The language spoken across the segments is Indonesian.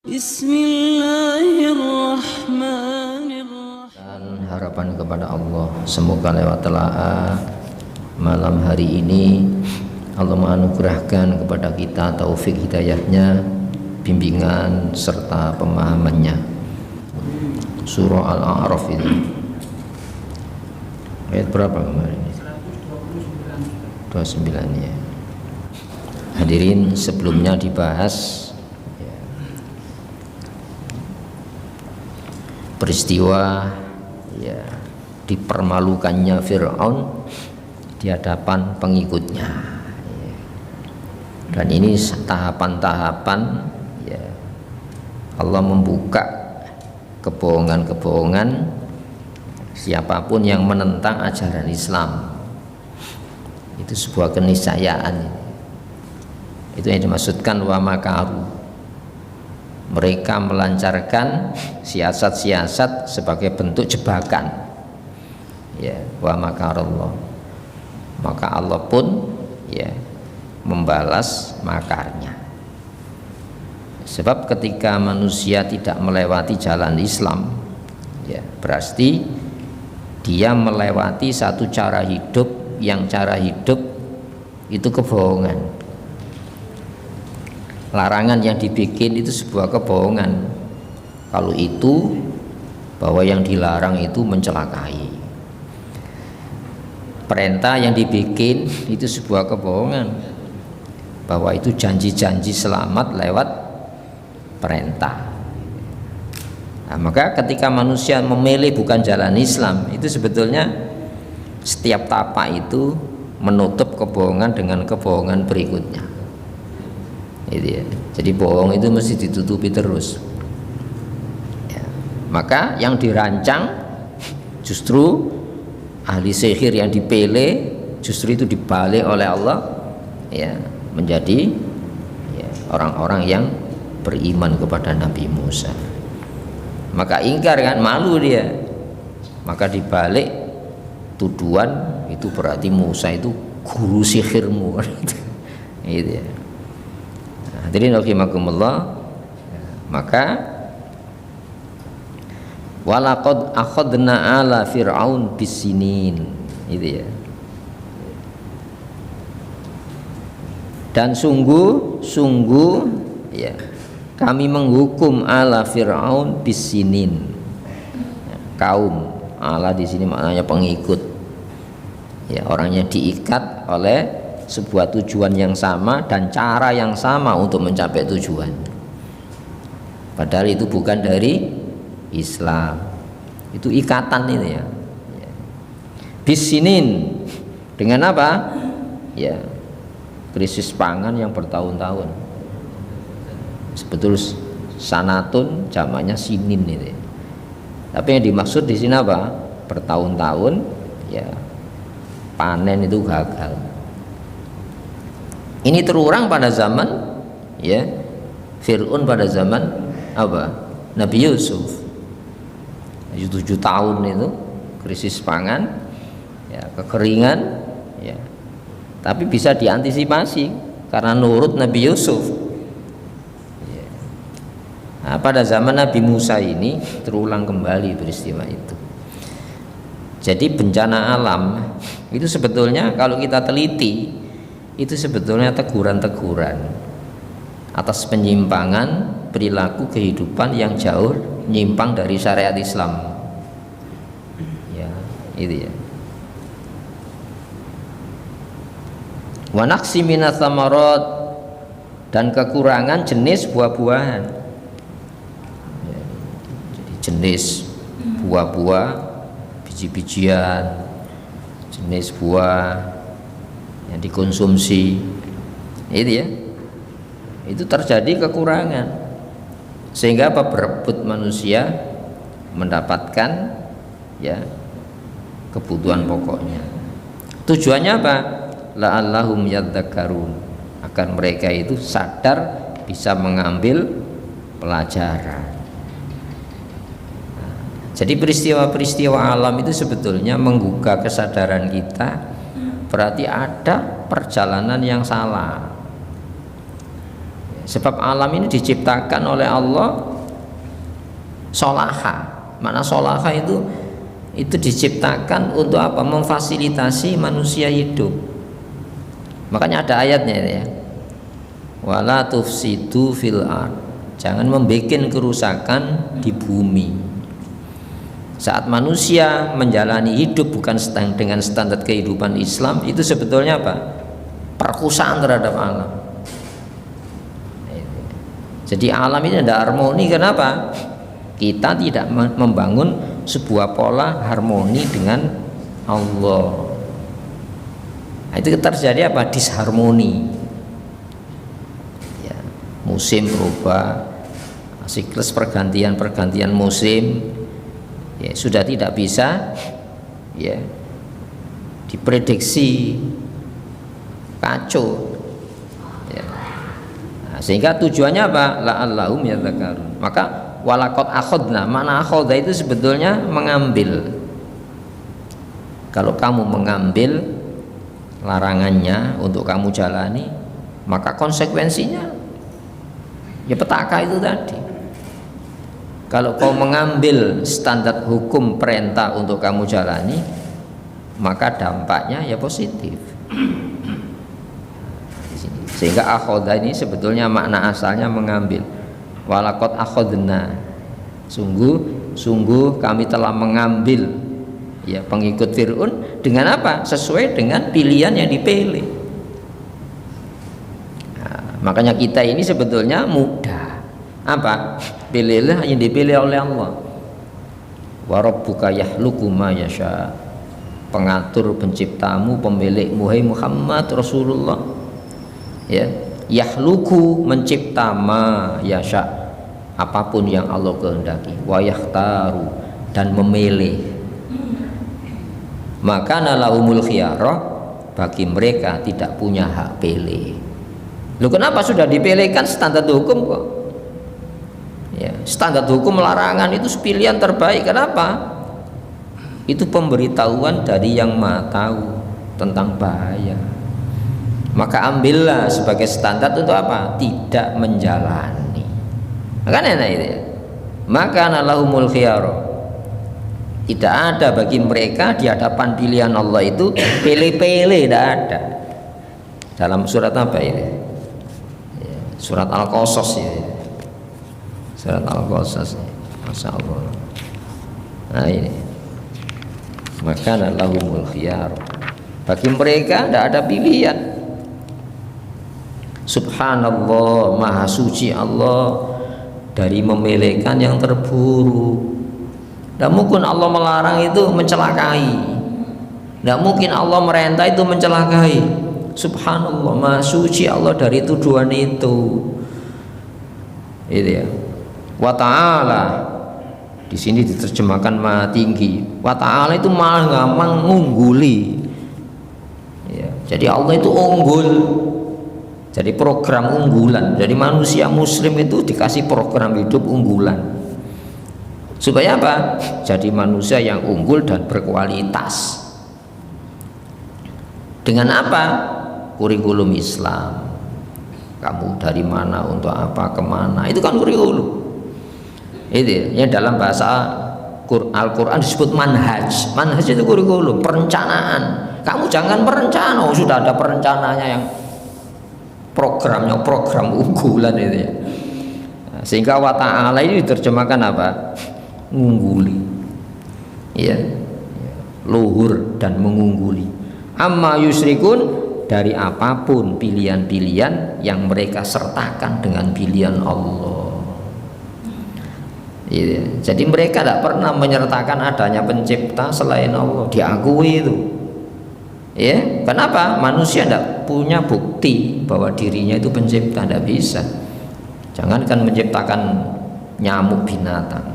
Bismillahirrahmanirrahim. Dan harapan kepada Allah, semoga lewat telaah malam hari ini Allah menganugerahkan kepada kita taufik hidayahnya, bimbingan serta pemahamannya. Surah Al-A'raf ini ayat berapa kemarin? 29 ya. Hadirin, sebelumnya dibahas peristiwa dipermalukannya Fir'aun di hadapan pengikutnya, dan ini tahapan-tahapan Allah membuka kebohongan-kebohongan siapapun yang menentang ajaran Islam. Itu sebuah keniscayaan. Itu yang dimaksudkan wa makaru. Mereka melancarkan siasat-siasat sebagai bentuk jebakan. Wa makarallah. Maka Allah pun membalas makarnya. Sebab ketika manusia tidak melewati jalan Islam, berarti dia melewati satu cara hidup yang cara hidup itu kebohongan. Larangan yang dibikin itu sebuah kebohongan. Kalau itu bahwa yang dilarang itu mencelakai. Perintah yang dibikin itu sebuah kebohongan, bahwa itu janji-janji selamat lewat perintah. Nah, maka ketika manusia memilih bukan jalan Islam, itu sebetulnya setiap tapak itu menutup kebohongan dengan kebohongan berikutnya. Jadi bohong itu mesti ditutupi terus. Maka yang dirancang justru ahli sihir yang dipilih, justru itu dibalik oleh Allah menjadi orang-orang yang beriman kepada Nabi Musa. Maka ingkar kan, malu dia. Maka dibalik tuduhan itu berarti Musa itu guru sihirmu. Gitu ya. Hadirin rahimakumullah. Maka walaqad akhadna ala fir'aun bisinin, itu ya. Dan sungguh kami menghukum ala fir'aun bisinin. Kaum, ala di sini maknanya pengikut. Orangnya diikat oleh sebuah tujuan yang sama dan cara yang sama untuk mencapai tujuan. Padahal itu bukan dari Islam. Itu ikatan itu ya. Bisinin dengan apa? Krisis pangan yang bertahun-tahun. Sebetulnya sanatun jamaknya sinin itu. Tapi yang dimaksud di sini apa? Bertahun-tahun panen itu gagal. Ini terulang pada zaman Fir'aun, pada zaman apa? Nabi Yusuf. 7 tahun itu krisis pangan, kekeringan, tapi bisa diantisipasi karena nurut Nabi Yusuf. Nah, pada zaman Nabi Musa ini terulang kembali peristiwa itu. Jadi bencana alam itu sebetulnya kalau kita teliti itu sebetulnya teguran-teguran atas penyimpangan perilaku kehidupan yang jauh menyimpang dari syariat Islam. Itu ya. Wa naqsi minats tsamarat, dan kekurangan jenis buah-buahan. Jadi jenis buah-buah, biji-bijian, jenis buah yang dikonsumsi, itu ya, itu terjadi kekurangan, sehingga apa? Berebut manusia mendapatkan kebutuhan pokoknya. Tujuannya apa? La'allahum yadzakkarun, agar mereka itu sadar, bisa mengambil pelajaran. Jadi peristiwa-peristiwa alam itu sebetulnya menggugah kesadaran kita, berarti ada perjalanan yang salah. Sebab alam ini diciptakan oleh Allah solaha. Mana solaha itu diciptakan untuk apa? Memfasilitasi manusia hidup. Makanya ada ayatnya ya. Wala tufsidu fil ard. Jangan membuat kerusakan di bumi. Saat manusia menjalani hidup bukan dengan standar kehidupan Islam, itu sebetulnya apa? Perkosaan terhadap alam. Jadi alam ini ada harmoni. Kenapa? Kita tidak membangun sebuah pola harmoni dengan Allah. Nah, itu terjadi apa? Disharmoni. Ya, musim berubah, siklus pergantian musim, ya, sudah tidak bisa ya diprediksi, kacau. Ya. Nah, sehingga tujuannya apa? La'allahum yadzakarun. Maka walaqad akhadna, mana akhadha itu sebetulnya mengambil. Kalau kamu mengambil larangannya untuk kamu jalani, maka konsekuensinya ya petaka itu tadi. Kalau kau mengambil standar hukum perintah untuk kamu jalani, maka dampaknya ya positif. Sehingga akhadha ini sebetulnya makna asalnya mengambil. Walaqad akhadna, sungguh kami telah mengambil ya pengikut Fir'aun dengan apa? Sesuai dengan pilihan yang dipilih. Nah, makanya kita ini sebetulnya mudah. Apa? Pilihlah yang dipilih oleh Allah. Wa rabbuka yakhluqu ma yasha. Pengatur, penciptamu, pemilikmu, hai Muhammad Rasulullah. Ya, yakhluqu, mencipta, ma yasha, apapun yang Allah kehendaki, wa yakhtaru, dan memilih. Maka nalahumul khiyarah, bagi mereka tidak punya hak pilih. Loh, kenapa sudah dipilihkan standar hukum kok? Ya, standar hukum larangan itu pilihan terbaik. Kenapa? Itu pemberitahuan dari yang Maha Tahu tentang bahaya. Maka ambillah sebagai standar untuk apa? Tidak menjalani. Kan enak itu ya. Maka nalahumul khiyarah, tidak ada bagi mereka di hadapan pilihan Allah itu pilih-pilih, tidak ada. Dalam surat apa ini? Surat Al-Qasas ya. Surat Al-Qasas. Masya Allah. Nah ini. Maka nalahumul khiyarah, bagi mereka tidak ada pilihan. Subhanallah, maha suci Allah dari memilihkan yang terburuk. Tidak mungkin Allah melarang itu mencelakai. Tidak mungkin Allah merintah itu mencelakai. Subhanallah, maha suci Allah dari tuduhan itu. Itu ya. Wa ta'ala, di sini diterjemahkan maha tinggi. Wa ta'ala itu maha gampang mengungguli. Ya, jadi Allah itu unggul. Jadi program unggulan. Jadi manusia muslim itu dikasih program hidup unggulan. Supaya apa? Jadi manusia yang unggul dan berkualitas. Dengan apa? Kurikulum Islam. Kamu dari mana, untuk apa, kemana, itu kan kurikulum. Itu yang dalam bahasa Al-Quran disebut manhaj. Manhaj itu kurikulum, perencanaan. Kamu jangan berencana, sudah ada perencanaannya yang programnya program unggulan itu ya. Nah, sehingga wa ta'ala ini diterjemahkan apa? Mengungguli ya, luhur dan mengungguli. Amma yusrikun, dari apapun pilihan-pilihan yang mereka sertakan dengan pilihan Allah ya. Jadi mereka tidak pernah menyertakan adanya pencipta selain Allah, diakui itu ya. Kenapa? Manusia tidak punya bukti bahwa dirinya itu pencipta, tidak bisa. Jangankan menciptakan nyamuk binatang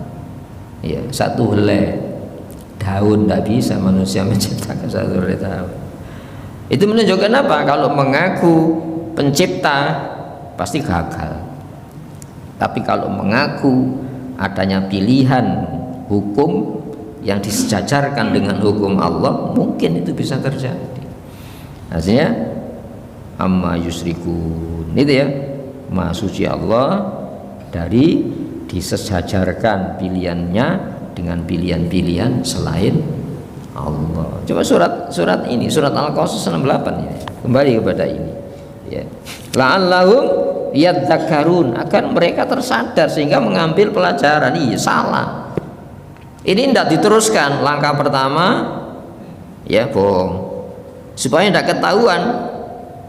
ya, satu helai daun tidak bisa manusia menciptakan satu helai daun. Itu menunjukkan apa? Kalau mengaku pencipta pasti gagal. Tapi kalau mengaku adanya pilihan hukum yang disejajarkan dengan hukum Allah, mungkin itu bisa terjadi. Artinya amma yusrikun itu ya. Maha Suci Allah dari disejajarkan pilihannya dengan pilihan-pilihan selain Allah. Coba surat ini, surat Al-Qasas 68 ini. Kembali kepada ini. Ya. La'allahum yadzakarun, agar mereka tersadar sehingga mengambil pelajaran. Iya, salah. Ini tidak diteruskan. Langkah pertama ya bohong. Supaya tidak ketahuan,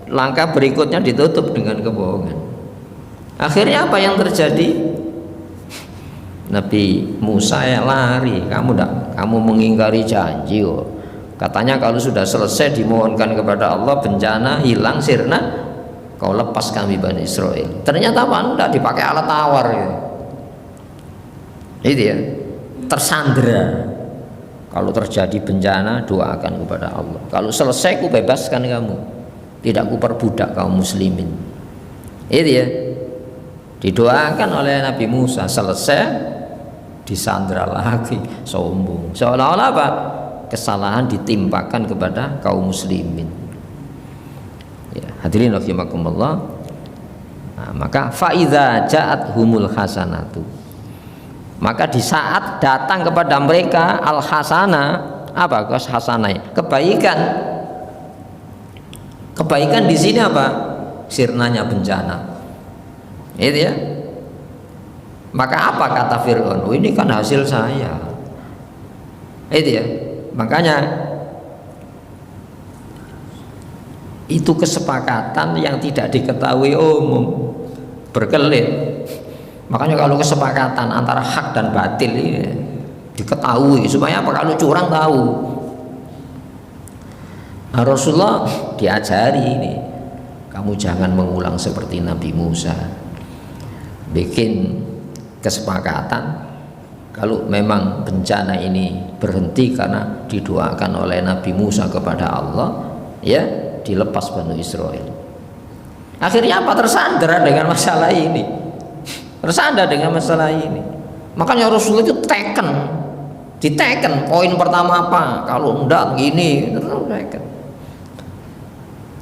langkah berikutnya ditutup dengan kebohongan. Akhirnya apa yang terjadi? Nabi Musa ya lari. Kamu mengingkari janji. Katanya kalau sudah selesai dimohonkan kepada Allah, bencana hilang, sirna, kau lepas kami Bani Israel. Ternyata apa? Tidak dipakai alat tawar ya. Itu ya, tersandera. Kalau terjadi bencana, doakan kepada Allah. Kalau selesai, ku bebaskan kamu, tidak ku perbudak kaum muslimin. Itu ya, didoakan oleh Nabi Musa. Selesai, disandra lagi, sombong. Seolah-olah apa? Kesalahan ditimpakan kepada kaum muslimin. Ya, hadirin rahimakumullah. Nah, maka faidza ja'at humul hasanatu, maka di saat datang kepada mereka al hasanah, apa hasanah? Kebaikan. Kebaikan di sini apa? Sirnanya bencana. Itu ya. Maka apa kata Fir'aun? Oh, ini kan hasil saya. Itu ya. Makanya itu kesepakatan yang tidak diketahui umum, berkelit. Makanya kalau kesepakatan antara hak dan batil ini diketahui, supaya apa? Kalau curang tahu. Nah, Rasulullah diajari ini, kamu jangan mengulang seperti Nabi Musa. Bikin kesepakatan, kalau memang bencana ini berhenti karena didoakan oleh Nabi Musa kepada Allah, ya dilepas Bani Israel. Akhirnya apa? Tersandera dengan masalah ini, tersandar dengan masalah ini. Makanya Rasulullah itu diteken poin pertama apa, kalau enggak gini, teken.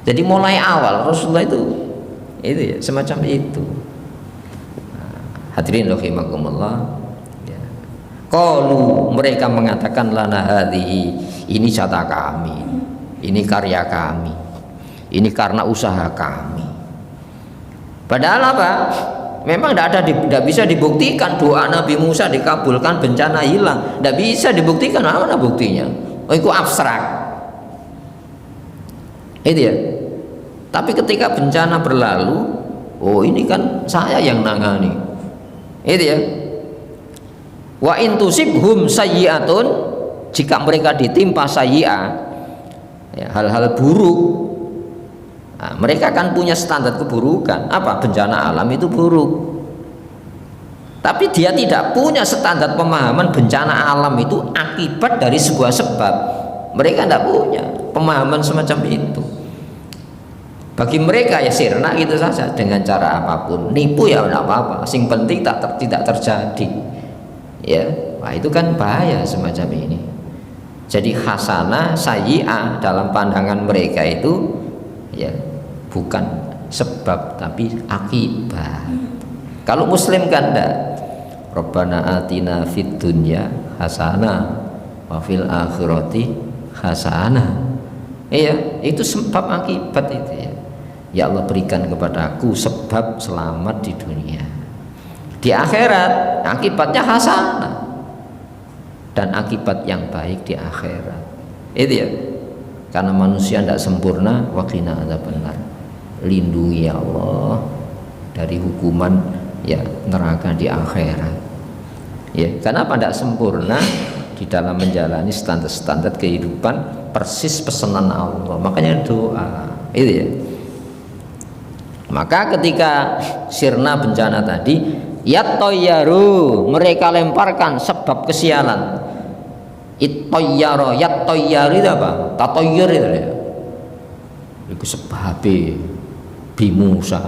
Jadi mulai awal Rasulullah itu ya semacam itu. Hadirin rahimakumullah. Ya. Qalu, mereka mengatakan lana hadhihi, ini jatah kami, ini karya kami, ini karena usaha kami. Padahal apa? Memang tidak bisa dibuktikan doa Nabi Musa dikabulkan, bencana hilang, tidak bisa dibuktikan. Mana buktinya? Oh, itu abstrak. Itu ya. Tapi ketika bencana berlalu, oh ini kan saya yang nangani. Itu ya. Wa in tusibhum sayyi'atun, jika mereka ditimpa sayyi'ah, ya, hal-hal buruk, nah, mereka kan punya standar keburukan. Apa? Bencana alam itu buruk. Tapi dia tidak punya standar pemahaman bencana alam itu akibat dari sebuah sebab. Mereka tidak punya pemahaman semacam itu. Bagi mereka ya sirna gitu saja, dengan cara apapun, nipu ya tidak apa-apa, sing penting tidak terjadi. Ya, wah itu kan bahaya semacam ini. Jadi hasanah sayyi'ah dalam pandangan mereka itu ya bukan sebab tapi akibat. Kalau muslim kan enggak. Rabbana atina fid dunya hasanah wa fil akhirati hasanah. Iya, itu sebab akibat itu ya. Ya Allah, berikan kepadaku sebab selamat di dunia, di akhirat akibatnya hasanah, dan akibat yang baik di akhirat. Itu ya, karena manusia tidak sempurna. Wa qina adzabannar, lindungi ya Allah dari hukuman ya neraka di akhirat. Ya, karena tidak sempurna di dalam menjalani standar-standar kehidupan persis pesanan Allah. Makanya doa itu ya. Maka ketika sirna bencana tadi, yatoyaru, mereka lemparkan sebab kesialan. Itoyaro, yatoyar itu apa? Tatoyar itu ya. Itu sebabi Musa,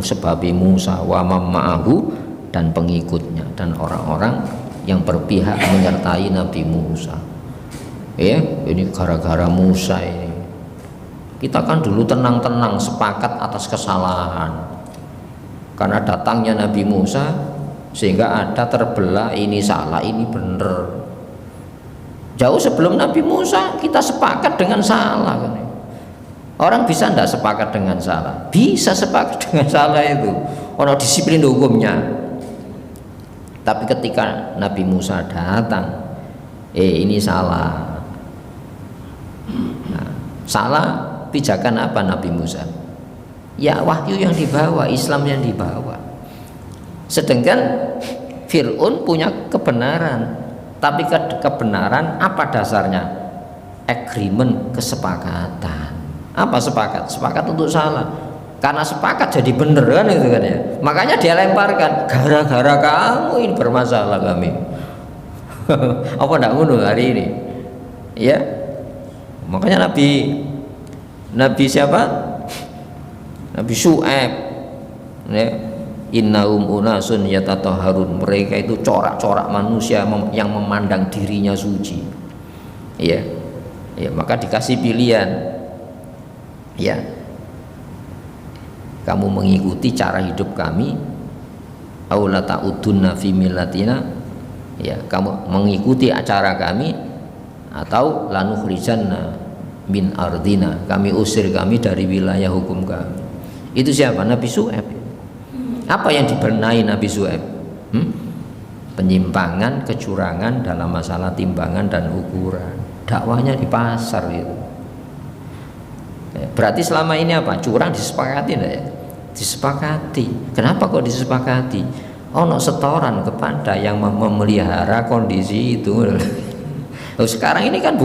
sebabi Musa wa ma'ahu, dan pengikutnya dan orang-orang yang berpihak menyertai Nabi Musa. Ya, ini gara-gara Musa ini. Kita kan dulu tenang-tenang sepakat atas kesalahan. karena datangnya Nabi Musa sehingga ada terbelah, ini salah ini benar. Jauh sebelum Nabi Musa kita sepakat dengan salah kan. Orang bisa tidak sepakat dengan salah? Bisa sepakat dengan salah itu. Orang disiplin hukumnya. Tapi ketika Nabi Musa datang, ini salah. Nah, salah pijakan apa Nabi Musa? Ya wahyu yang dibawa, Islam yang dibawa. Sedangkan Fir'aun punya kebenaran, tapi kebenaran apa dasarnya? Agreement, kesepakatan. Apa sepakat? Sepakat untuk salah. Karena sepakat jadi bener kan itu kan ya. Makanya dia lemparkan, gara-gara kamu ini bermasalah kami. Apa enggak ngono hari ini? Ya. Makanya Nabi siapa? Nabi Syu'aib. Ya. Innahum unasun yatatahharun. Mereka itu corak-corak manusia yang memandang dirinya suci. Ya. Ya, maka dikasih pilihan. Ya, kamu mengikuti cara hidup kami, aula ta'udunna fi millatina, ya kamu mengikuti acara kami, atau lanukhrijanna min ardina, kami usir kami dari wilayah hukum kami. Itu siapa? Nabi Syu'aib. Apa yang dibenahi Nabi Syu'aib? Penyimpangan, kecurangan dalam masalah timbangan dan ukuran. Dakwahnya di pasar itu. Berarti selama ini apa? Curang disepakati enggak ya? Disepakati. Kenapa kok disepakati? Ono setoran kepada yang memelihara kondisi itu. Sekarang ini kan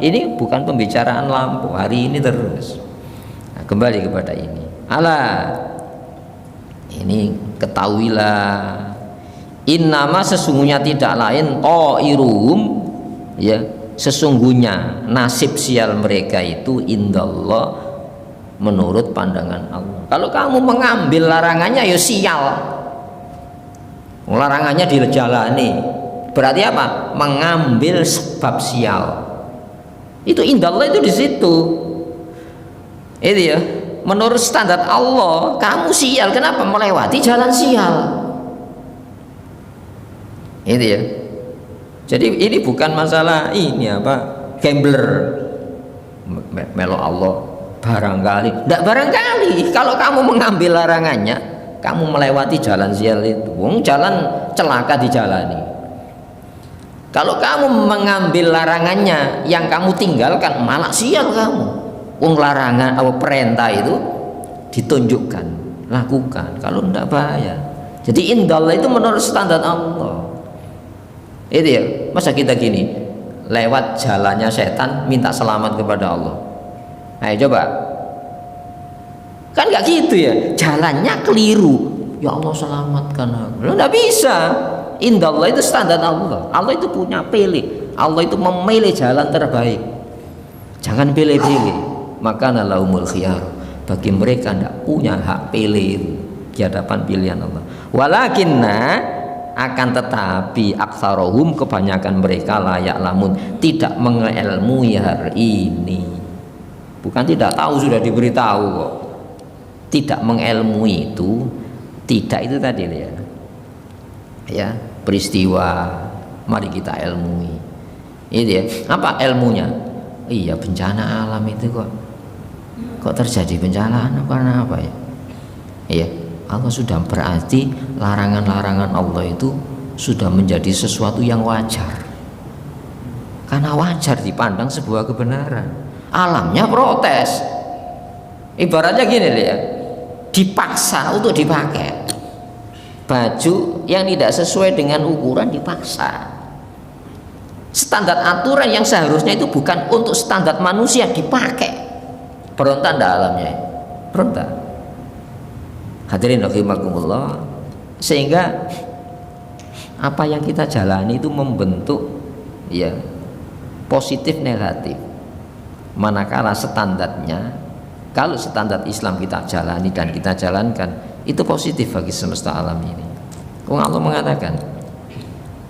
ini bukan pembicaraan lampu hari ini terus. Nah, kembali kepada ini. Alah, ini ketahuilah. Innama sesungguhnya tidak lain iruhum, ya. Sesungguhnya nasib sial mereka itu indallah, menurut pandangan Allah. Kalau kamu mengambil larangannya ya sial. Larangannya dijalani. Berarti apa? Mengambil sebab sial. Itu indallah itu di situ. Itu ya. Menurut standar Allah, kamu sial. Kenapa? Melewati jalan sial. Itu ya. Jadi ini bukan masalah ini apa gambler melo Allah barangkali, tidak barangkali. Kalau kamu mengambil larangannya, kamu melewati jalan sial itu. Jalan celaka dijalani. Kalau kamu mengambil larangannya, yang kamu tinggalkan malah sial kamu. Larangan atau perintah itu ditunjukkan, lakukan. Kalau tidak bahaya. Jadi indallah itu menurut standar Allah. Itu ya, masa kita gini lewat jalannya setan minta selamat kepada Allah. Ayo coba, kan nggak gitu ya, jalannya keliru, ya Allah selamatkan aku. Lo nggak bisa. Indallah itu standar Allah. Allah itu punya pilih. Allah itu memilih jalan terbaik. Jangan pilih-pilih. Maka lahumul khiyar. Bagi mereka tidak punya hak pilih di hadapan pilihan Allah. Walakinna, akan tetapi aktsarohum, kebanyakan mereka layak lamun, tidak mengelmui hari ini. Bukan tidak tahu, sudah diberitahu kok. Tidak mengelmui itu, tidak itu tadi ya. Ya, peristiwa mari kita ilmui. Itu ya. Apa ilmunya? Iya, bencana alam itu kok terjadi bencana alam karena apa ya? Iya. Allah sudah berarti larangan-larangan Allah itu sudah menjadi sesuatu yang wajar, karena wajar dipandang sebuah kebenaran. Alamnya protes, ibaratnya gini ya, dipaksa untuk dipakai baju yang tidak sesuai dengan ukuran, dipaksa. Standar aturan yang seharusnya itu bukan untuk standar manusia dipakai. Berontak ndak alamnya? Berontak. Hadirin rahimakumullah, sehingga apa yang kita jalani itu membentuk ya positif negatif. Manakala standarnya, kalau standar Islam kita jalani dan kita jalankan, itu positif bagi semesta alam ini. Allah mengatakan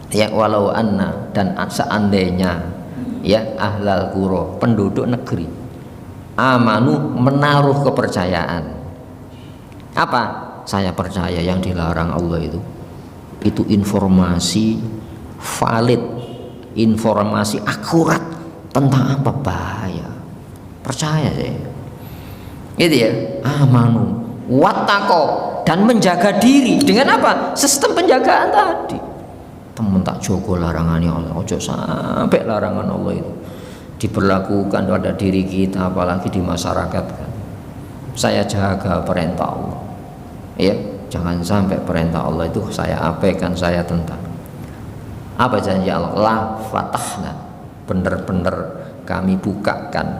ya walau anna, dan seandainya ya ahlal qura, penduduk negeri, amanu, menaruh kepercayaan. Apa? saya percaya yang dilarang Allah itu informasi valid, informasi akurat tentang apa bahaya. Percaya saya. Gitu ya. Amanu wattaqo, dan menjaga diri dengan apa? Sistem penjagaan tadi. Temen tak jogo larangannya Allah. Ojo sampai larangan Allah itu diberlakukan pada diri kita, apalagi di masyarakat kan. Saya jaga perintah Allah. Ya, jangan sampai perintah Allah itu saya abaikan, saya tentang. Apa janji Allah? La fatahna, bener-bener kami bukakan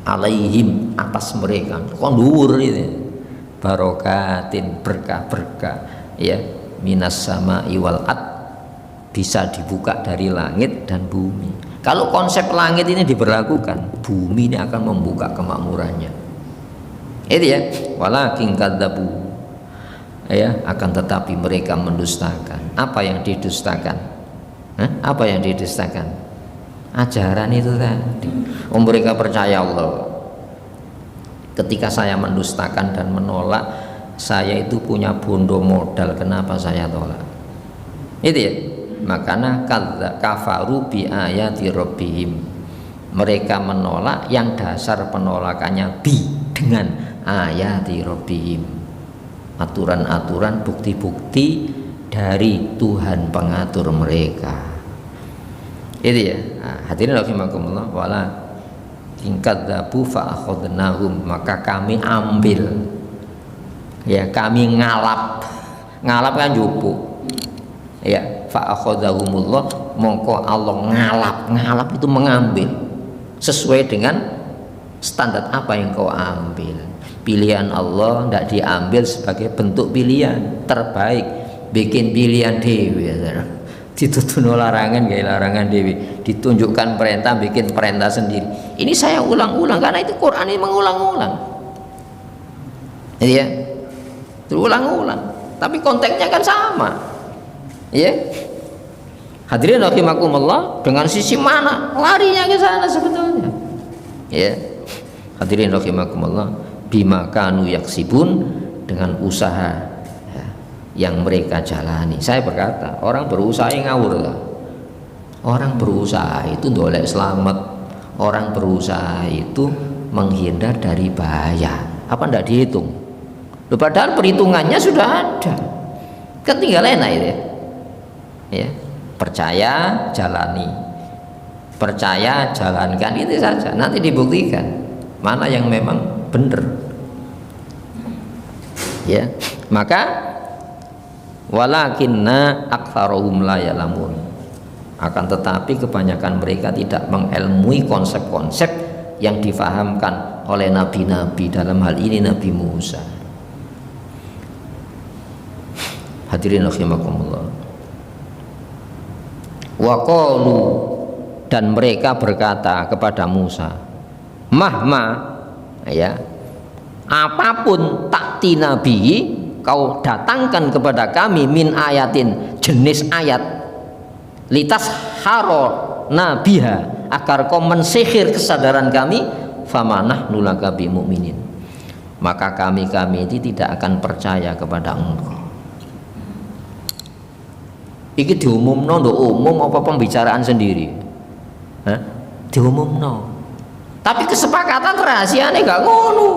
alaihim, atas mereka, kondur ini barokatin, berkah-berkah ya, minas sama iwal ad, bisa dibuka dari langit dan bumi. Kalau konsep langit ini diberlakukan, bumi ini akan membuka kemakmurannya. Itu ya, walakin kadzabu ya, akan tetapi mereka mendustakan. Apa yang didustakan? Apa yang didustakan? Ajaran itu tadi. Mereka percaya Allah. Ketika saya mendustakan dan menolak, saya itu punya bondo modal, kenapa saya tolak? Itu ya. Makanya kafaru bi ayati rabbihim, mereka menolak yang dasar penolakannya bi, dengan ayati rabbihim, aturan-aturan, bukti-bukti dari Tuhan pengatur mereka. Itu ya. Nah, hadirin rahimakumullah, wala ingkadzabu fa akhadnahum, maka kami ambil ya, kami ngalap kan jupuk ya, fa akhadahumullah, mongko Allah ngalap itu mengambil sesuai dengan standar apa yang kau ambil. Pilihan Allah tidak diambil sebagai bentuk pilihan terbaik, bikin pilihan dewi ya, ditutup larangan gaya larangan dewi, ditunjukkan perintah bikin perintah sendiri. Ini saya ulang-ulang karena itu Quran ini mengulang-ulang ya, terulang-ulang, tapi konteksnya kan sama ya. Hadirin rahimakumullah, dengan sisi mana larinya ke sana sebetulnya ya. Hadirin rahimakumullah, bima kanu yaksibun, dengan usaha yang mereka jalani. Saya berkata, orang berusaha ngawur lah. Orang berusaha itu dolek selamat. Orang berusaha itu menghindar dari bahaya. Apa tidak dihitung? Loh, padahal perhitungannya sudah ada. Ketinggalan itu ya. Percaya, jalani. Percaya, jalankan, itu saja. Nanti dibuktikan mana yang memang benar. Ya, maka walakinna aktsaruhum la ya'lamun, akan tetapi kebanyakan mereka tidak mengilmui konsep-konsep yang difahamkan oleh nabi-nabi, dalam hal ini Nabi Musa. Hadirin rahimakumullah, wa qalu, dan mereka berkata kepada Musa, mahma ya, apapun takti nabi kau datangkan kepada kami, min ayatin, jenis ayat, litas haro nabiha, agar kau mensihir kesadaran kami, famanah nulaka bi mu'minin, maka kami itu tidak akan percaya kepada engkau. Iki diumumno ndo umum apa pembicaraan sendiri? Diumumno. Tapi kesepakatan rahasianya gak ngono.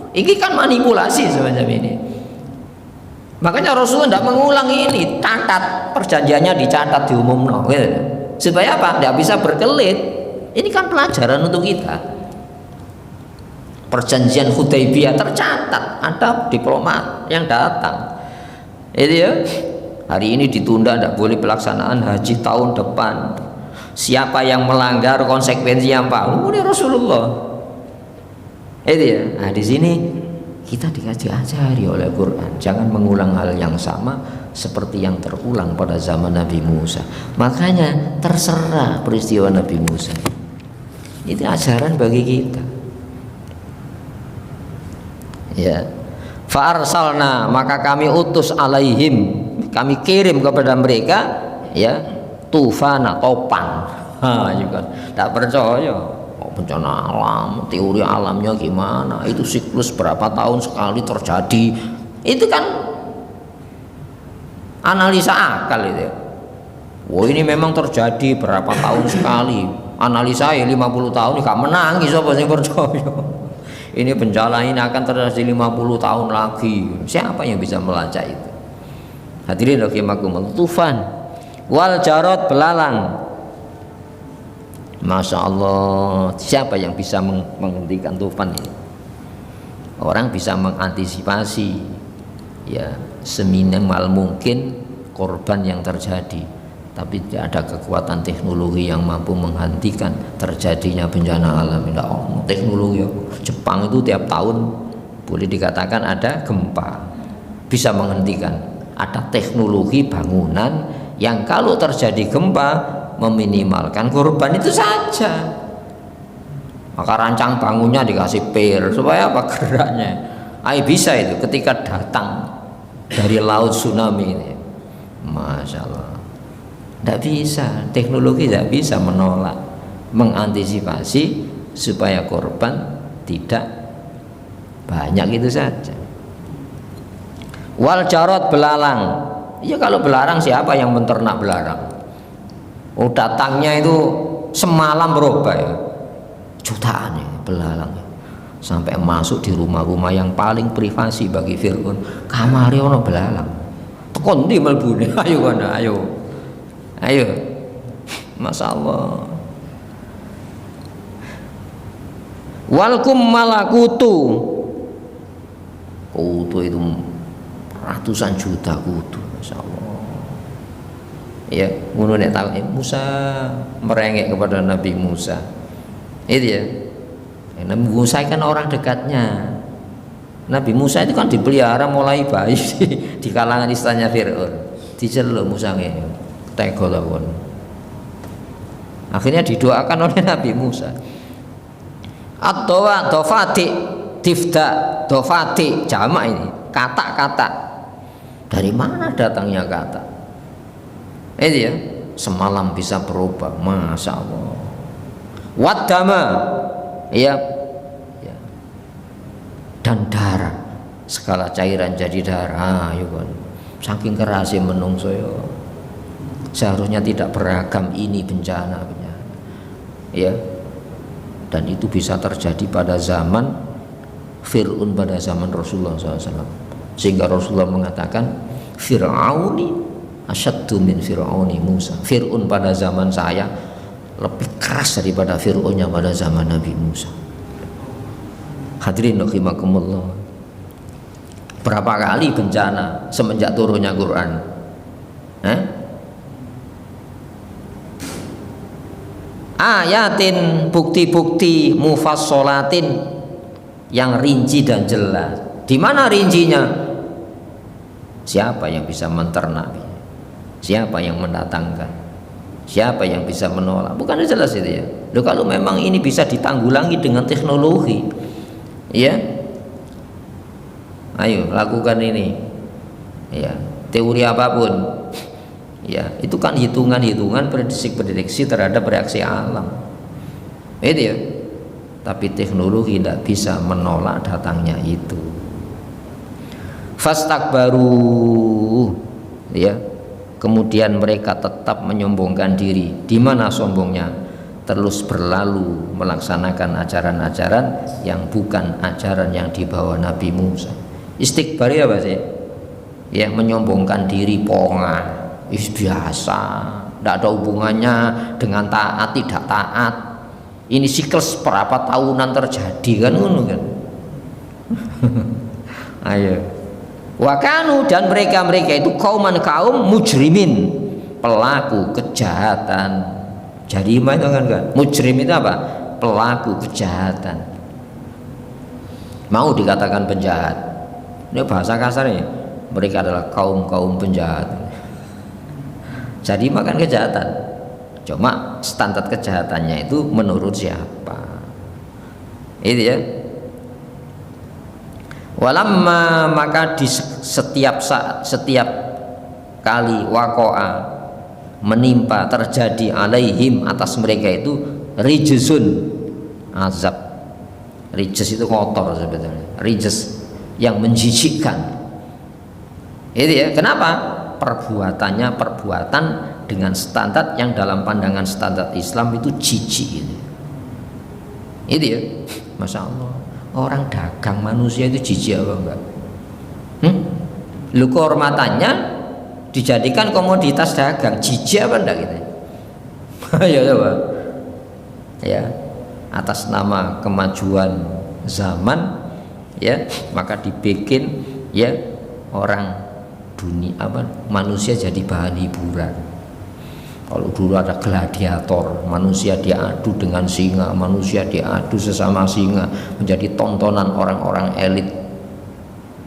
Iki kan manipulasi semacam ini. Makanya Rasulullah tidak mengulang ini, catat perjanjiannya, dicatat, diumumno gitu. Supaya apa? Tidak bisa berkelit. Ini kan pelajaran untuk kita. Perjanjian Hudaybiyah tercatat, ada diplomat yang datang. Itu ya. Hari ini ditunda, tidak boleh pelaksanaan haji tahun depan. Siapa yang melanggar konsekuensinya apa? Ini Rasulullah. Itu ya. Nah, di sini kita diajari oleh Quran, jangan mengulang hal yang sama seperti yang terulang pada zaman Nabi Musa. Makanya terserah peristiwa Nabi Musa. Itu ajaran bagi kita. Ya. Fa'arsalna, maka kami utus alaihim, kami kirim kepada mereka ya, tufana, topan. Juga tidak percaya. Bencana alam, teori alamnya gimana, itu siklus berapa tahun sekali terjadi, Itu kan analisa akal itu. Wah ini memang terjadi berapa tahun sekali. Analisa 50 tahun gak menangis apa sing percaya. Ini bencana ini akan terjadi 50 tahun lagi. Siapa yang bisa melacak itu? Hadirin rahimakumullah, tufan wal jarot belalang. Masya Allah, siapa yang bisa menghentikan tufan ini? Orang bisa mengantisipasi ya seminimal mungkin korban yang terjadi, tapi tidak ada kekuatan teknologi yang mampu menghentikan terjadinya bencana alam. Tidak, teknologi Jepang itu tiap tahun boleh dikatakan ada gempa, bisa menghentikan. Ada teknologi bangunan yang kalau terjadi gempa meminimalkan korban itu saja. Maka rancang bangunnya dikasih pir supaya apa geraknya. Bisa itu ketika datang dari laut tsunami ini. Masya Allah. Tidak bisa, teknologi tidak bisa menolak, mengantisipasi supaya korban tidak banyak itu saja. Wal jarot belalang. Ya kalau belarang siapa yang menternak belarang? Oh datangnya itu semalam berubah ya. Jutaan ya belalang. Sampai masuk di rumah-rumah yang paling privasi bagi Fir'aun. Kamari ono belalang. Tekon ndi mlebune? Ayo kana, ayo. Ayo. Masya Allah. Walkum malakutu. Kutu itu ratusan juta kutu, Masya Allah. Ya, ngono nek tahu Musa merengek kepada Nabi Musa. Itu ya. Nabi Musa kan orang dekatnya. Nabi Musa itu kan dipelihara mulai bayi di kalangan istananya Fir'aun. Diceluk Musa ngene. Tega lawon. Akhirnya didoakan oleh Nabi Musa. At-tawa dofati tifda dofati jamak ini kata-kata. Dari mana datangnya kata? Itu ya, semalam bisa berubah, Masya Allah. Wadama, ya, ya. Dan darah, segala cairan jadi darah. Ya kan? Saking kerasnya menungso ya. Seharusnya tidak beragam ini bencana. Ya, dan itu bisa terjadi pada zaman Fir'aun, pada zaman Rasulullah SAW. Sehingga Rasulullah mengatakan Fir'auni asyaddu min Fir'auni Musa. Fir'aun pada zaman saya lebih keras daripada Fir'aunnya pada zaman Nabi Musa. Hadirin rahimakumullah. Berapa kali bencana semenjak turunnya Quran? Ayatin, bukti-bukti mufassolatin yang rinci dan jelas. Di mana rincinya? Siapa yang bisa menternak? Siapa yang mendatangkan? Siapa yang bisa menolak? Bukan jelas itu ya. Loh, kalau memang ini bisa ditanggulangi dengan teknologi, ya, ayo lakukan ini. Ya, teori apapun, ya, itu kan hitungan-hitungan prediksi terhadap reaksi alam. Itu ya. Tapi teknologi tidak bisa menolak datangnya itu. Fastakbaru, ya, kemudian mereka tetap menyombongkan diri. Di mana sombongnya? Terus berlalu melaksanakan ajaran-ajaran yang bukan ajaran yang dibawa Nabi Musa. Istikbar ya apa sih? Ya, menyombongkan diri pongan, biasa, tidak ada hubungannya dengan taat tidak taat. Ini siklus berapa tahunan terjadi kan ngono kan. Ayo. Wakanu, dan mereka itu kaum mujrimin, pelaku kejahatan. Jarimah itu kan, mujrim itu apa? Pelaku kejahatan. Mau dikatakan penjahat. Ini bahasa kasarnya. Mereka adalah kaum penjahat. Jarimah kan kejahatan. Cuma standar kejahatannya itu menurut siapa? Itu ya. Walamma, maka di setiap saat, setiap kali waqa'a, menimpa, terjadi alaihim, atas mereka itu rijzun, azab. Rijz itu kotor sebetulnya, rijz yang menjijikkan, Itu ya. Kenapa? Perbuatannya perbuatan dengan standar yang dalam pandangan standar Islam itu jijik itu. Itu ya. Masya Allah. Orang dagang manusia itu jijik apa enggak? Lu kehormatannya dijadikan komoditas dagang, jijik apa enggak gitu? Ya coba. Ya, atas nama kemajuan zaman ya, maka dibikin ya orang dunia manusia jadi bahan hiburan. Kalau dulu ada gladiator, manusia diadu dengan singa, manusia diadu sesama singa, menjadi tontonan orang-orang elit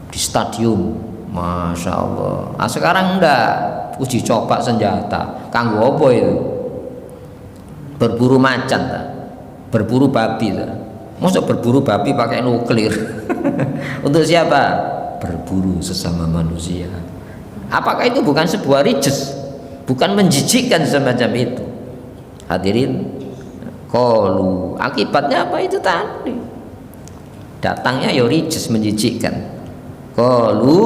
di stadium. Masya Allah. Nah, sekarang enggak, uji coba senjata. Kanggo apa itu? Berburu macan tak? Berburu babi tak? Masa berburu babi pakai nuklir? Untuk siapa? Berburu sesama manusia. Apakah itu bukan sebuah rijes? Bukan menjijikkan semacam itu? Hadirin, qalu, akibatnya apa itu tadi? Datangnya ya rijes, menjijikkan. Qalu,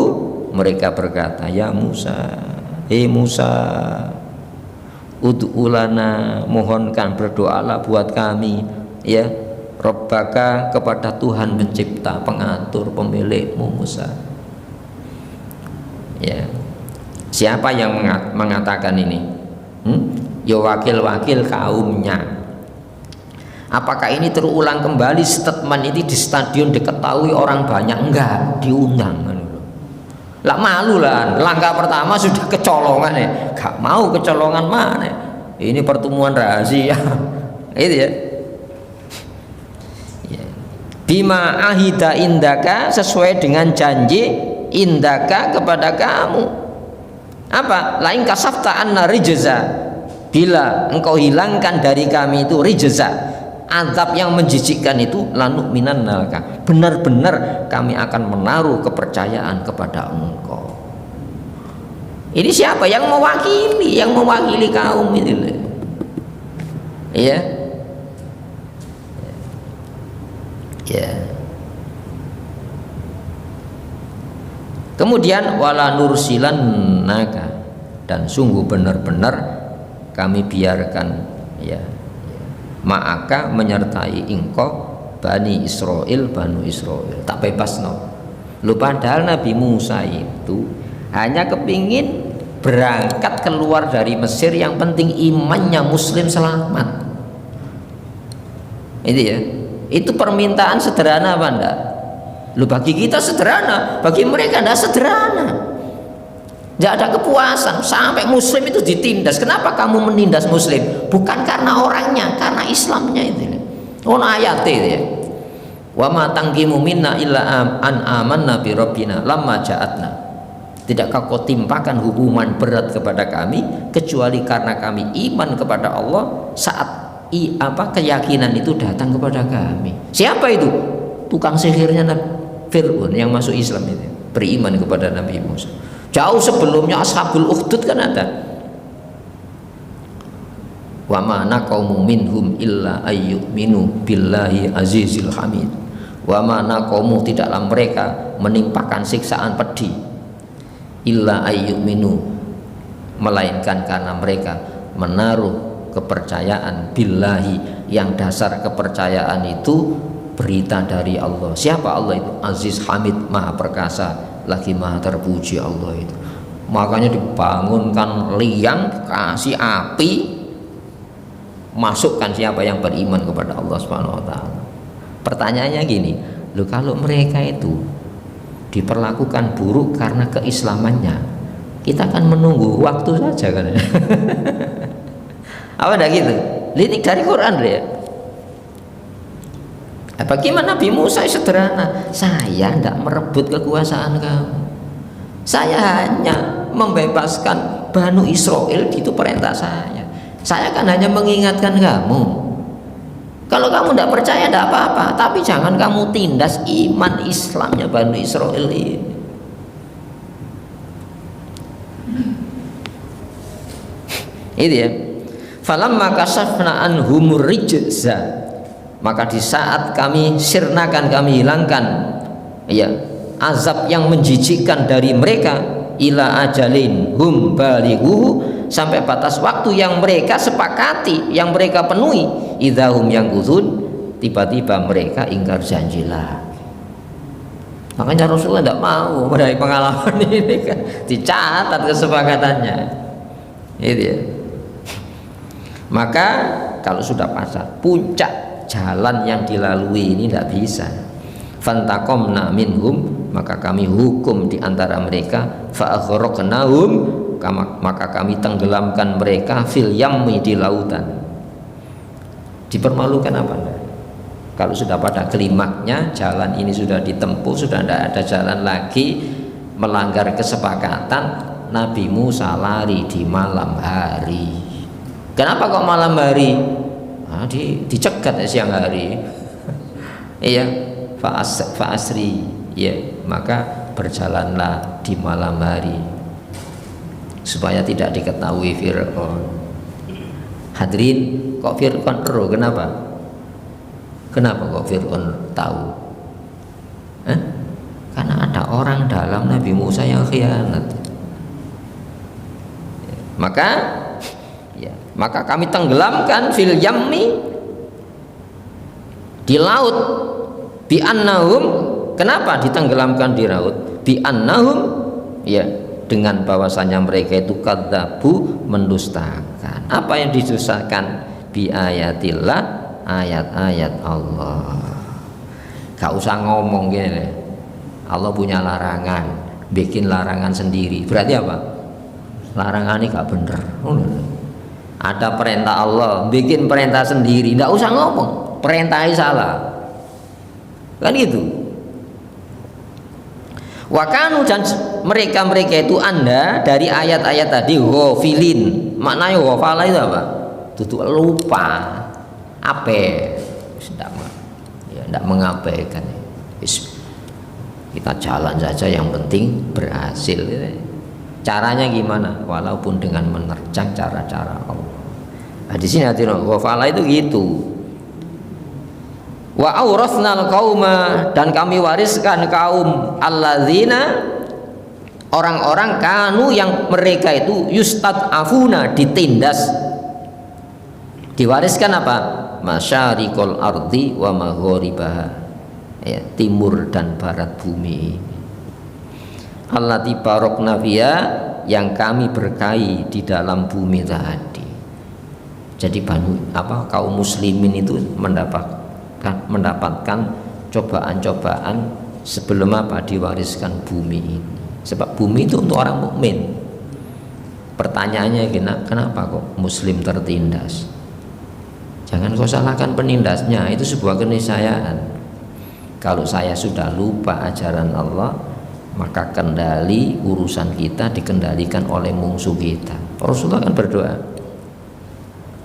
mereka berkata, ya Musa, Musa, ud'ulana, mohonkan, berdoalah buat kami ya Rabbaka, kepada Tuhan pencipta, pengatur, pemilikmu Musa. Ya, siapa yang mengatakan ini? Ya wakil-wakil kaumnya. Apakah ini terulang kembali statement ini di stadion diketahui orang banyak? Enggak, diundang. Lah malu lah, langkah pertama sudah kecolongan ya, gak mau kecolongan mana? Ini pertemuan rahasia, itu ya. Bima ahida indaka, sesuai dengan janji indaka kepada kamu. Apa? Lain kasafta anna rijza, bila engkau hilangkan dari kami itu rijza, azab yang menjijikkan itu, lanuk minan nalka, benar-benar kami akan menaruh kepercayaan kepada engkau. Ini siapa yang mewakili? Yang mewakili kaum ini, iya, ya. Kemudian wala nursilan naga, dan sungguh benar-benar kami biarkan ya ma'aka, menyertai engkau, Bani Israel, Banu Israel, tak bebas no. Lu padahal Nabi Musa itu hanya kepingin berangkat keluar dari Mesir, yang penting imannya muslim selamat. Itu ya, itu permintaan sederhana apa enggak? Lu bagi kita sederhana, bagi mereka enggak sederhana. Tidak ada kepuasan sampai muslim itu ditindas. Kenapa kamu menindas muslim? Bukan karena orangnya, karena Islamnya itu. Oh ayat itu ya. Wa ma tangkimu minna illa an amanna bi rabbina lamma ja'atna. Tidakkah kau timpakan hukuman berat kepada kami kecuali karena kami iman kepada Allah saat keyakinan itu datang kepada kami. Siapa itu? Tukang sihirnya Fir'aun yang masuk Islam itu, beriman kepada Nabi Musa. Jauh sebelumnya Ashabul Ukhdud kan ada. Wa ma naqamu minhum illa ayyuminu billahi azizil hamid. Wa ma naqamu, tidaklah mereka menimpakan siksaan pedih, illa ayyuminu, melainkan karena mereka menaruh kepercayaan billahi, yang dasar kepercayaan itu berita dari Allah. Siapa Allah itu? Aziz Hamid, maha perkasa lagi maha terpuji Allah itu. Makanya dibangunkan liang, kasih api, masukkan siapa yang beriman kepada Allah Subhanahu wa taala. Pertanyaannya gini, loh, kalau mereka itu diperlakukan buruk karena keislamannya, kita akan menunggu waktu saja kan. Apa enggak gitu? Ini dari Quran ya. Bagaimana Nabi Musa sederhana, saya tidak merebut kekuasaan kamu, saya hanya membebaskan Banu Israel, itu perintah saya kan hanya mengingatkan kamu. Kalau kamu tidak percaya tidak apa-apa, tapi jangan kamu tindas iman Islamnya Banu Israel ini. Itu ya. Falamma kasafna anhumur rijza, maka di saat kami sirnakan, kami hilangkan ya azab yang menjijikkan dari mereka, ila ajalin hum balighu, sampai batas waktu yang mereka sepakati, yang mereka penuhi, idahum yang guzun, tiba-tiba mereka ingkar janjilah. Makanya Rasulullah tidak mau dari pengalaman ini kan, dicatat kesepakatannya itu ya. Maka kalau sudah pasar puncak jalan yang dilalui ini tidak bisa, fantaqomna minhum, maka kami hukum di antara mereka, fa'aghraqnahum, maka kami tenggelamkan mereka, fil yammi, di lautan. Dipermalukan apa enggak? Kalau sudah pada klimaknya, jalan ini sudah ditempuh, sudah tidak ada jalan lagi, melanggar kesepakatan, Nabi Musa lari di malam hari. Kenapa kok malam hari? Nah, dicegat ya siang hari. Iya, fa'asri, ya, maka berjalanlah di malam hari supaya tidak diketahui Fir'aun. Hadirin, kok Fir'aun tahu? Kenapa? Kenapa kok Fir'aun tahu? Karena ada orang dalam Nabi Musa yang khianat. Maka kami tenggelamkan fil yammi, di laut, bi annahum. Kenapa ditenggelamkan di laut? Bi annahum, ya, dengan bahwasanya mereka itu kadzabu, mendustakan. Apa yang didustakan? Bi ayatillah, ayat-ayat Allah. Gak usah ngomong gini, Allah punya larangan, bikin larangan sendiri. Berarti apa? Larangan ini gak bener. Ada perintah Allah, bikin perintah sendiri, gak usah ngomong, perintahnya salah, kan gitu. Wakanu, dan mereka itu Anda dari ayat-ayat tadi ghafilin. Maknanya ghafala itu apa? Tutup lupa, tidak mengabaikan. Kita jalan saja, yang penting berhasil. Caranya gimana? Walaupun dengan menerjang cara-cara Allah. Nah, di sini hati ghafala itu gitu. Wa awrathnal qauma, dan kami wariskan kaum alladzina, orang-orang kanu yang mereka itu yustad'afuna, ditindas. Diwariskan apa? Masyariqul ardi wa magharibaha, ya, timur dan barat bumi. Allati barokna fiha, yang kami berkahi di dalam bumi tadi. Jadi kaum muslimin itu mendapatkan cobaan-cobaan sebelum apa? Diwariskan bumi ini. Sebab bumi itu untuk orang mukmin. Pertanyaannya, kenapa kok muslim tertindas? Jangan kau salahkan penindasnya, itu sebuah keniscayaan. Kalau saya sudah lupa ajaran Allah, maka kendali urusan kita dikendalikan oleh musuh kita. Rasulullah kan berdoa,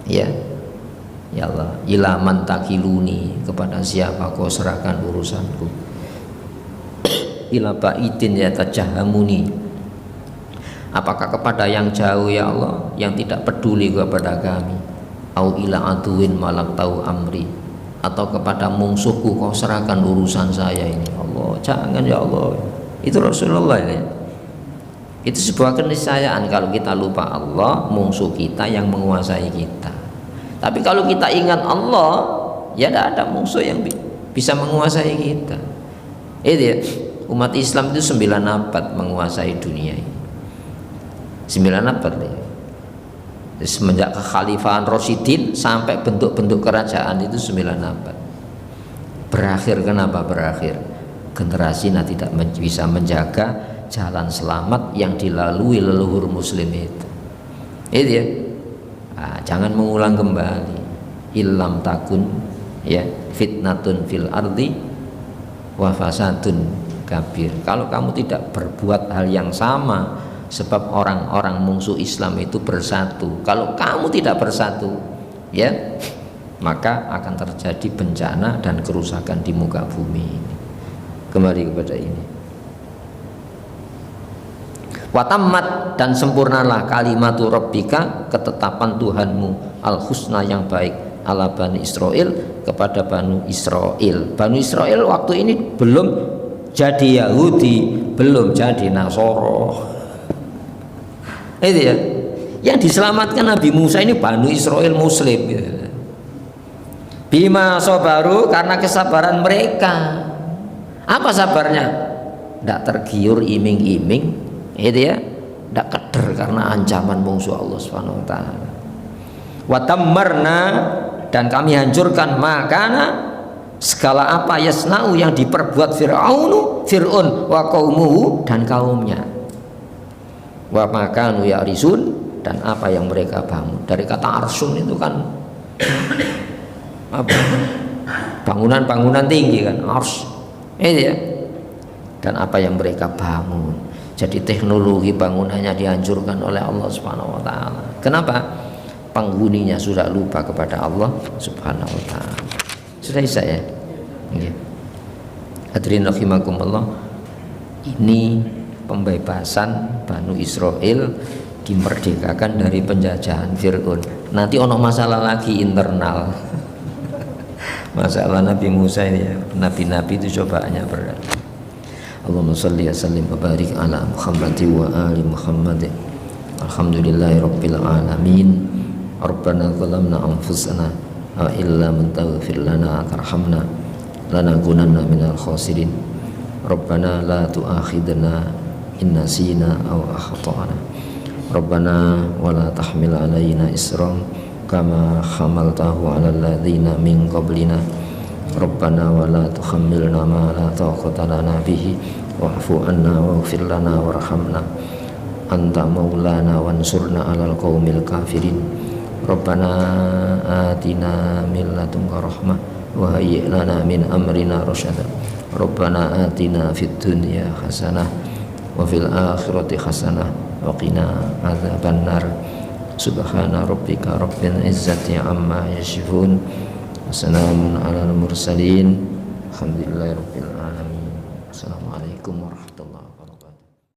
ya Allah, ilaman takiluni, kepada siapa kau serahkan urusanku, ila baitin yatajahamuni, apakah kepada yang jauh ya Allah, yang tidak peduli kepada kami, au ila aduin malak tahu amri, atau kepada musuhku kau serahkan urusan saya ini. Allah, jangan ya Allah. Itu Rasulullah ya. Itu sebuah keniscayaan. Kalau kita lupa Allah, musuh kita yang menguasai kita. Tapi kalau kita ingat Allah, ya tidak ada musuh yang bisa menguasai kita. Itu ya, umat Islam itu 9 abad menguasai dunia ini. 9 abad ya. Semenjak kekhalifahan Rasyidin sampai bentuk-bentuk kerajaan itu 9 abad. Berakhir, kenapa berakhir? Generasi tidak bisa menjaga jalan selamat yang dilalui leluhur muslim itu. Itu ya. Jangan mengulang kembali. Illam takun, ya, fitnatun fil ardi wa fasadun kabir. Kalau kamu tidak berbuat hal yang sama, sebab orang-orang musuh Islam itu bersatu. Kalau kamu tidak bersatu, ya, maka akan terjadi bencana dan kerusakan di muka bumi ini. Kembali kepada ini. Watammat, dan sempurnalah kalimatu rabbika, ketetapan Tuhanmu, al-husna, yang baik, ala Bani Israel, kepada Bani Israel. Bani Israel waktu ini belum jadi Yahudi, belum jadi Nasoro. Itu ya. Yang diselamatkan Nabi Musa ini Bani Israel Muslim gitu. Bima sabaru, karena kesabaran mereka. Apa sabarnya? Tidak tergiur iming-iming, itu ya. Tidak keder karena ancaman musuh Allah Subhanahu wa taala. Wa tammarna, dan kami hancurkan makana segala apa yasna'u yang diperbuat Fir'un wa qaumuhu, dan kaumnya. Wa makanu ya'risun, dan apa yang mereka bangun. Dari kata arsun itu kan apa? Bangunan-bangunan tinggi kan, ars. Ya. Dan apa yang mereka bangun. Jadi teknologi bangunannya dihancurkan oleh Allah Subhanahu wa taala. Kenapa? Penghuninya sudah lupa kepada Allah Subhanahu wa taala. Sudah bisa ya? Nggih. Hadirin rahimakumullah. Ini pembebasan Banu Israel dimerdekakan dari penjajahan Fir'aun. Nanti ono masalah lagi internal. Masalah Nabi Musa ini ya, nabi-nabi itu cobaannya berat. Allahumma shalli wa sallim wa barik ala Muhammad wa ali Muhammad. Alhamdulillahi rabbil alamin. Rabbana zalamna anfusana wa illa man taghfir lana tarhamna lanakunanna minal khasirin. Rabbana la tu'akhidna in nasina aw akhtana. Rabbana wa la tahmil alaina isran kama hamaltahu 'alal ladzina min qablina. Rabbana wa la tuhammilna ma la taqata lana bihi wa'fu 'anna waghfir lana warhamna anta maulana wansurna 'alal qaumil kafirin. Rabbana atina min ladunka rahmah wa hayyi' lana min amrina rasyada. Rabbana atina fid dunya hasanah wa fil akhirati hasanah wa qina adzabannar. Subhana rabbika rabbil izzati amma yasifun. Wassalamun alal mursalin. Alhamdulillahi rabbil alamin. Assalamualaikum warahmatullahi wabarakatuh.